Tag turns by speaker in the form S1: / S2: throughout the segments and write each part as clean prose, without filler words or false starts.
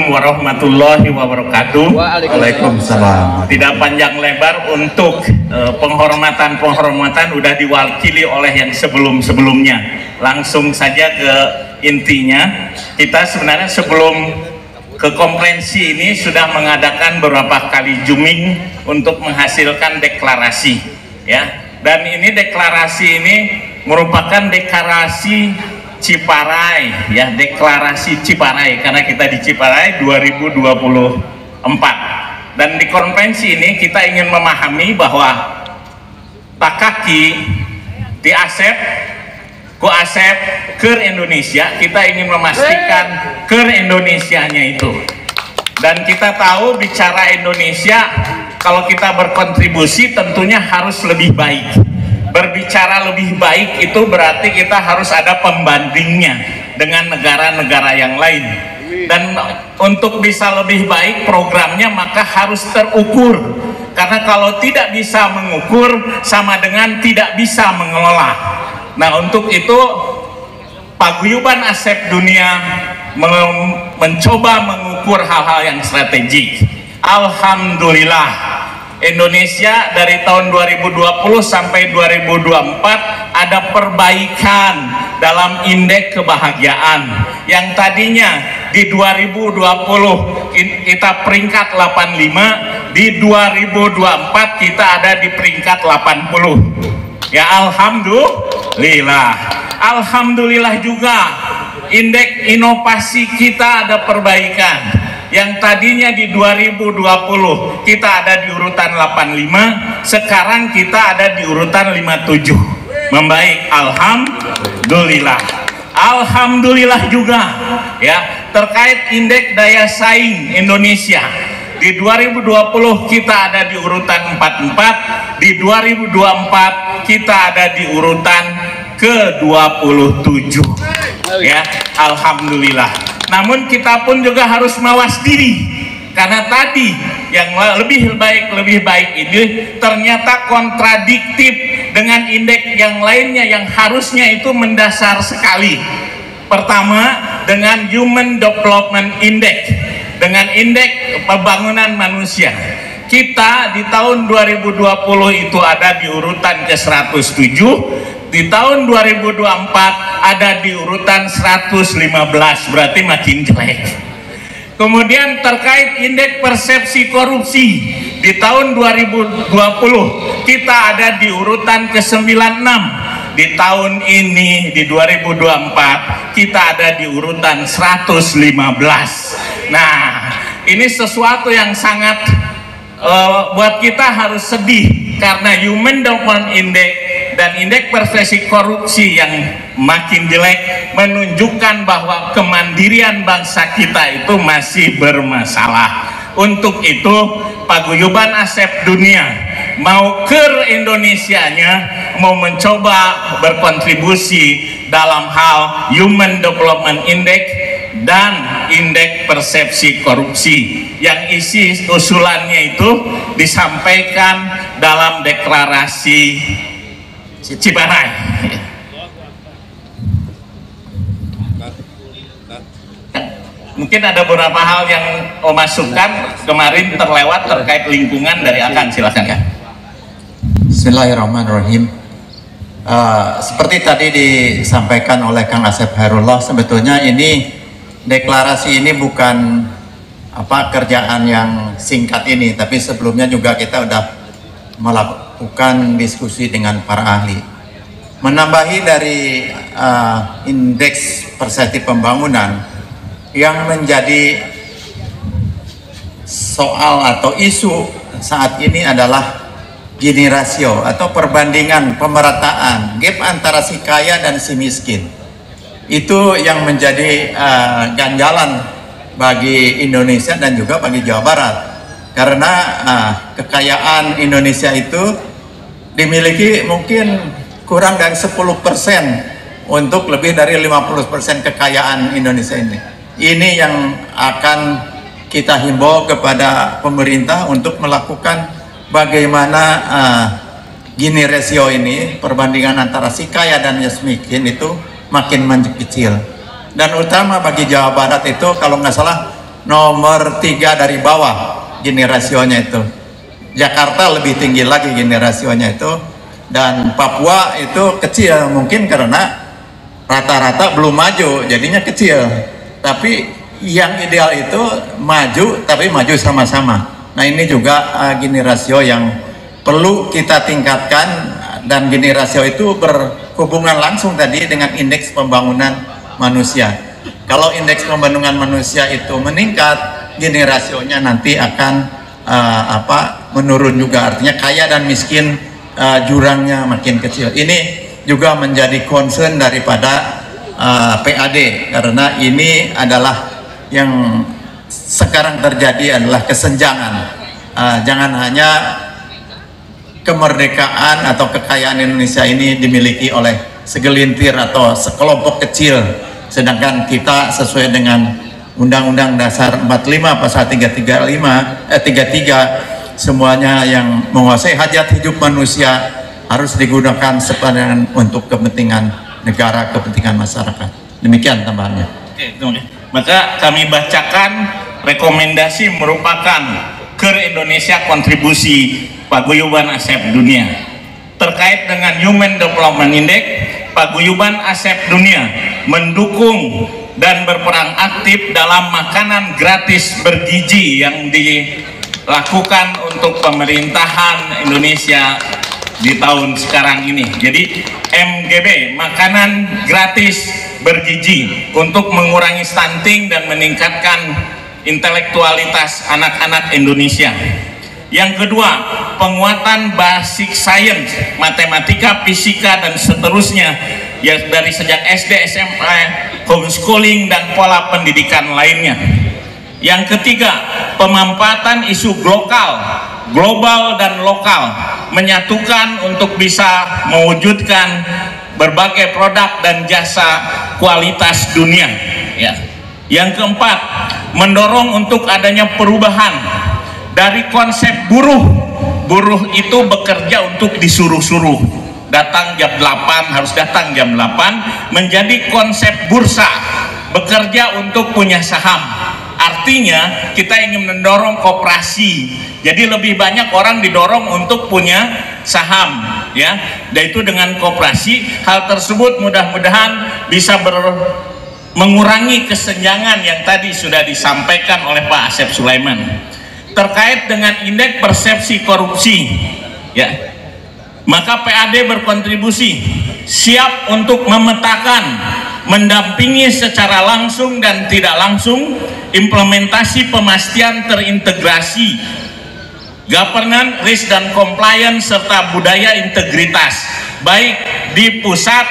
S1: warahmatullahi wabarakatuh.
S2: Waalaikumsalam.
S1: Tidak panjang lebar untuk penghormatan udah diwakili oleh yang sebelum-sebelumnya. Langsung saja ke intinya. Kita sebenarnya sebelum ke konferensi ini sudah mengadakan beberapa kali zooming untuk menghasilkan deklarasi, ya. Dan ini deklarasi ini merupakan deklarasi Ciparai, ya, deklarasi Ciparai, karena kita di Ciparai 2024. Dan di konferensi ini kita ingin memahami bahwa takaki di Asep ku Asep ke Indonesia, kita ingin memastikan ke Indonesianya itu. Dan kita tahu bicara Indonesia, kalau kita berkontribusi tentunya harus lebih baik. Berbicara lebih baik itu berarti kita harus ada pembandingnya dengan negara-negara yang lain. Dan untuk bisa lebih baik programnya maka harus terukur. Karena kalau tidak bisa mengukur sama dengan tidak bisa mengelola. Nah, untuk itu Paguyuban Asep Dunia mencoba mengukur hal-hal yang strategik. Alhamdulillah, Indonesia dari tahun 2020 sampai 2024 ada perbaikan dalam indeks kebahagiaan. Yang tadinya di 2020 kita peringkat 85, di 2024 kita ada di peringkat 80. Ya, alhamdulillah. Alhamdulillah juga indeks inovasi kita ada perbaikan. Yang tadinya di 2020 kita ada di urutan 85, sekarang kita ada di urutan 57. Membaik, alhamdulillah. Alhamdulillah juga, ya, terkait indeks daya saing Indonesia. Di 2020 kita ada di urutan 44, di 2024 kita ada di urutan ke-27. Ya, alhamdulillah. Namun kita pun juga harus mawas diri, karena tadi yang lebih baik ini ternyata kontradiktif dengan indeks yang lainnya yang harusnya itu mendasar sekali. Pertama, dengan Human Development Index, dengan indeks pembangunan manusia. Kita di tahun 2020 itu ada di urutan ke-107, di tahun 2024 ada di urutan 115, berarti makin jelek. Kemudian terkait indeks persepsi korupsi, di tahun 2020 kita ada di urutan ke-96, di tahun ini di 2024 kita ada di urutan 115. Nah, ini sesuatu yang sangat buat kita harus sedih, karena Human Development Index dan indeks persepsi korupsi yang makin jelek menunjukkan bahwa kemandirian bangsa kita itu masih bermasalah. Untuk itu Paguyuban Asep Dunia mau ke Indonesianya, mau mencoba berkontribusi dalam hal Human Development Index dan indeks persepsi korupsi, yang isi usulannya itu disampaikan dalam deklarasi Ciparai. Mungkin ada beberapa hal yang masukkan kemarin terlewat terkait lingkungan dari Akan, silakan ya.
S2: Bismillahirrahmanirrahim. Seperti tadi disampaikan oleh Kang Asep Hairullah, sebetulnya ini deklarasi ini bukan kerjaan yang singkat ini, tapi sebelumnya juga kita sudah melakukan diskusi dengan para ahli. Menambahi dari indeks persepsi pembangunan yang menjadi soal atau isu saat ini adalah Gini rasio atau perbandingan pemerataan gap antara si kaya dan si miskin. Itu yang menjadi ganjalan bagi Indonesia dan juga bagi Jawa Barat, karena kekayaan Indonesia itu dimiliki mungkin kurang dari 10% untuk lebih dari 50% kekayaan Indonesia ini. Ini yang akan kita himbau kepada pemerintah untuk melakukan bagaimana Gini rasio ini, perbandingan antara si kaya dan si miskin itu makin mengecil. Dan utama bagi Jawa Barat itu kalau nggak salah nomor 3 dari bawah gini rasionya itu. Jakarta lebih tinggi lagi gini rasionya itu, dan Papua itu kecil, mungkin karena rata-rata belum maju jadinya kecil. Tapi yang ideal itu maju, tapi maju sama-sama. Nah ini juga gini rasio yang perlu kita tingkatkan, dan gini rasio itu berhubungan langsung tadi dengan indeks pembangunan manusia. Kalau indeks pembangunan manusia itu meningkat, gini rasionya nanti akan menurun juga, artinya kaya dan miskin jurangnya makin kecil. Ini juga menjadi concern daripada PAD, karena ini adalah yang sekarang terjadi adalah kesenjangan. Jangan hanya kemerdekaan atau kekayaan Indonesia ini dimiliki oleh segelintir atau sekelompok kecil, sedangkan kita sesuai dengan Undang-Undang Dasar 45 Pasal 33 semuanya yang menguasai hajat hidup manusia harus digunakan sepanjang untuk kepentingan negara, kepentingan masyarakat. Demikian tambahannya.
S1: Oke, maka kami bacakan rekomendasi merupakan Ker Indonesia kontribusi Paguyuban ASEP Dunia terkait dengan Human Development Index. Paguyuban ASEP Dunia mendukung dan berperan aktif dalam makanan gratis bergizi yang dilakukan untuk pemerintahan Indonesia di tahun sekarang ini. Jadi MGB, makanan gratis bergizi, untuk mengurangi stunting dan meningkatkan intelektualitas anak-anak Indonesia. Yang kedua, penguatan basic science, matematika, fisika, dan seterusnya, ya dari sejak SD, SMP, homeschooling, dan pola pendidikan lainnya. Yang ketiga, pemanfaatan isu global dan lokal, menyatukan untuk bisa mewujudkan berbagai produk dan jasa kualitas dunia. Ya. Yang keempat, mendorong untuk adanya perubahan dari konsep buruh itu bekerja untuk disuruh-suruh, datang jam 8 harus datang jam 8, menjadi konsep bursa, bekerja untuk punya saham. Artinya kita ingin mendorong koperasi, jadi lebih banyak orang didorong untuk punya saham, ya. Dan itu dengan koperasi, hal tersebut mudah-mudahan bisa mengurangi kesenjangan yang tadi sudah disampaikan oleh Pak Asep Sulaiman. Terkait dengan indeks persepsi korupsi, ya, maka PAD berkontribusi siap untuk memetakan, mendampingi secara langsung dan tidak langsung implementasi pemastian terintegrasi governance, risk dan compliance serta budaya integritas, baik di pusat,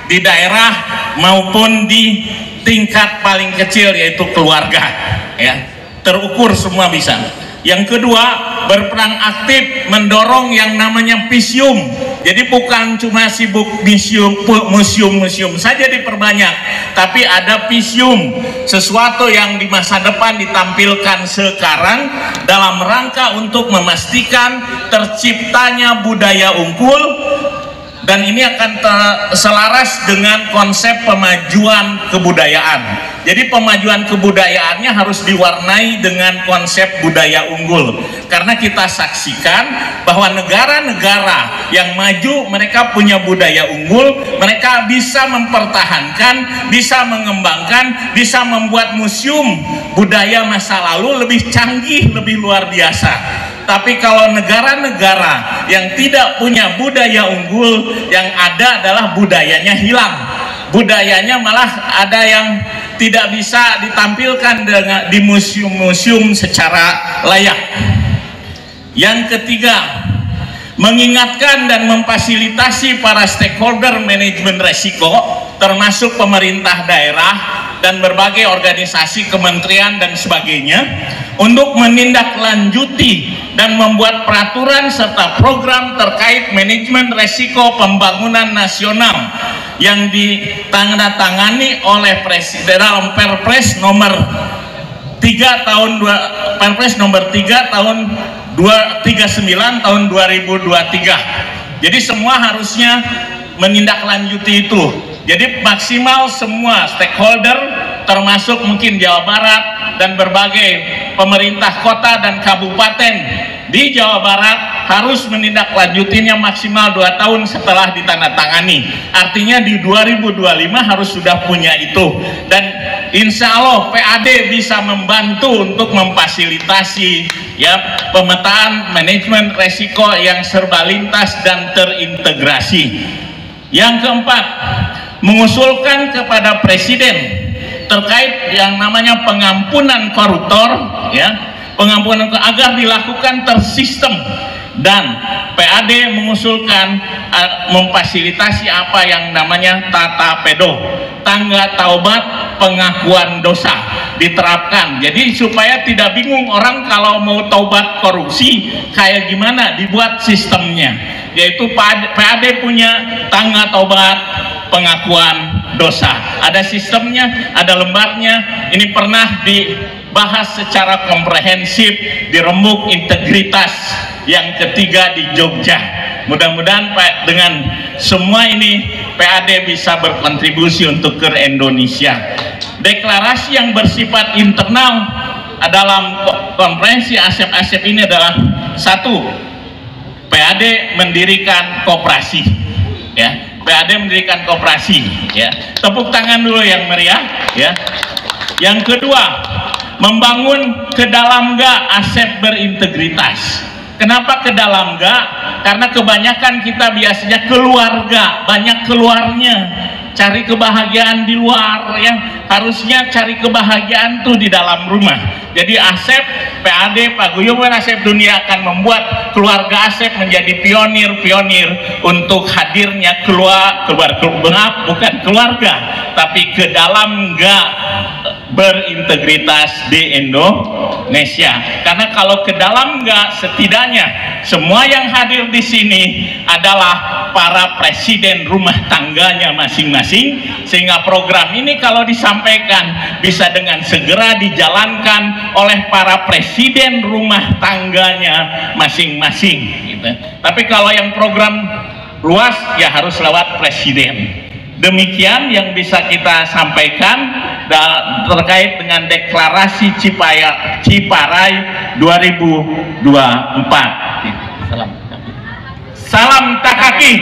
S1: di daerah maupun di tingkat paling kecil yaitu keluarga, ya, terukur semua bisa. Yang kedua, berperan aktif mendorong yang namanya PISIUM. Jadi bukan cuma sibuk museum saja diperbanyak, tapi ada PISIUM, sesuatu yang di masa depan ditampilkan sekarang dalam rangka untuk memastikan terciptanya budaya unggul, dan ini akan selaras dengan konsep pemajuan kebudayaan. Jadi pemajuan kebudayaannya harus diwarnai dengan konsep budaya unggul, karena kita saksikan bahwa negara-negara yang maju mereka punya budaya unggul, mereka bisa mempertahankan, bisa mengembangkan, bisa membuat museum budaya masa lalu lebih canggih, lebih luar biasa. Tapi kalau negara-negara yang tidak punya budaya unggul, yang ada adalah budayanya hilang, budayanya malah ada yang tidak bisa ditampilkan di museum-museum secara layak. Yang ketiga, mengingatkan dan memfasilitasi para stakeholder manajemen resiko, termasuk pemerintah daerah dan berbagai organisasi, kementerian dan sebagainya, untuk menindaklanjuti dan membuat peraturan serta program terkait manajemen resiko pembangunan nasional yang ditandatangani oleh Presiden dalam Perpres nomor 3 tahun 39 tahun 2023. Jadi semua harusnya menindaklanjuti itu. Jadi maksimal semua stakeholder termasuk mungkin Jawa Barat dan berbagai pemerintah kota dan kabupaten di Jawa Barat harus menindaklanjutinya maksimal 2 tahun setelah ditandatangani. Artinya di 2025 harus sudah punya itu, dan insya Allah PAD bisa membantu untuk memfasilitasi ya pemetaan manajemen resiko yang serba lintas dan terintegrasi. Yang keempat, mengusulkan kepada Presiden terkait yang namanya pengampunan koruptor, ya, pengampunan agar dilakukan tersistem, dan PAD mengusulkan memfasilitasi apa yang namanya tata pedo, tangga taubat pengakuan dosa diterapkan. Jadi supaya tidak bingung orang kalau mau taubat korupsi kayak gimana, dibuat sistemnya, yaitu PAD punya tangga taubat pengakuan dosa, ada sistemnya, ada lembarnya. Ini pernah dibahas secara komprehensif di Rembuk Integritas yang ketiga di Jogja. Mudah-mudahan dengan semua ini PAD bisa berkontribusi untuk ke Indonesia. Deklarasi yang bersifat internal dalam konferensi ASEP ini adalah: 1. PAD mendirikan koperasi, ya. PAD mendirikan koperasi, ya. Tepuk tangan dulu yang meriah, ya. Yang kedua, membangun ke dalam ASEP berintegritas. Kenapa ke dalam Karena kebanyakan kita biasanya keluarga, banyak keluarnya, cari kebahagiaan di luar, ya. Harusnya cari kebahagiaan tuh di dalam rumah. Jadi ASEP, PAD, Paguyuban ASEP Dunia akan membuat keluarga ASEP menjadi pionir-pionir untuk hadirnya bukan keluarga, tapi ke dalam berintegritas di Indonesia. Karena kalau ke dalam setidaknya semua yang hadir di sini adalah para presiden rumah tangganya masing-masing, sehingga program ini kalau disampaikan bisa dengan segera dijalankan oleh para presiden rumah tangganya masing-masing, gitu. Tapi kalau yang program luas ya harus lewat presiden. Demikian yang bisa kita sampaikan terkait dengan deklarasi Ciparai 2024. Salam Takaki,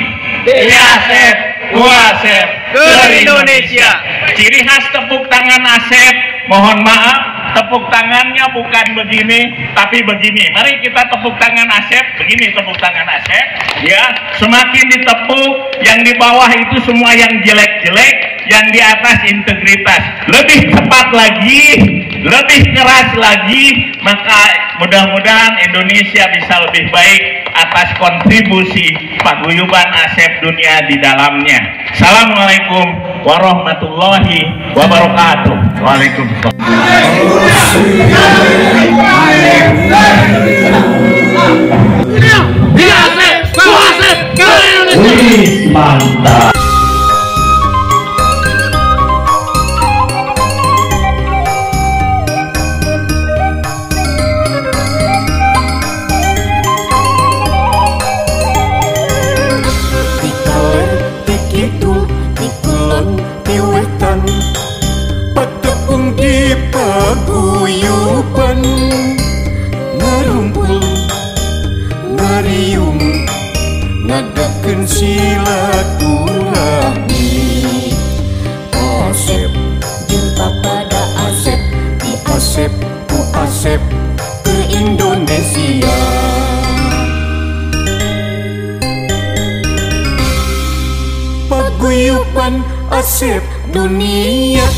S1: ASEP, UASEP, ke Indonesia. Ciri khas tepuk tangan ASEP, mohon maaf, tepuk tangannya bukan begini, tapi begini. Mari kita tepuk tangan ASEP, begini tepuk tangan ASEP, ya. Semakin ditepuk, yang di bawah itu semua yang jelek-jelek, yang di atas integritas. Lebih cepat lagi, lebih keras lagi, maka mudah-mudahan Indonesia bisa lebih baik atas kontribusi Paguyuban ASEP Dunia di dalamnya. Assalamualaikum warahmatullahi wabarakatuh. Waalaikumsalam. Mantap.
S3: Paguyuban ngarumpul ngariung ngadakeun silaturahmi. ASEP jumpa pada ASEP, di ASEP ku ASEP ke Indonesia. Paguyuban ASEP Dunia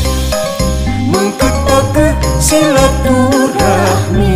S3: mengketa ke silaturahmi.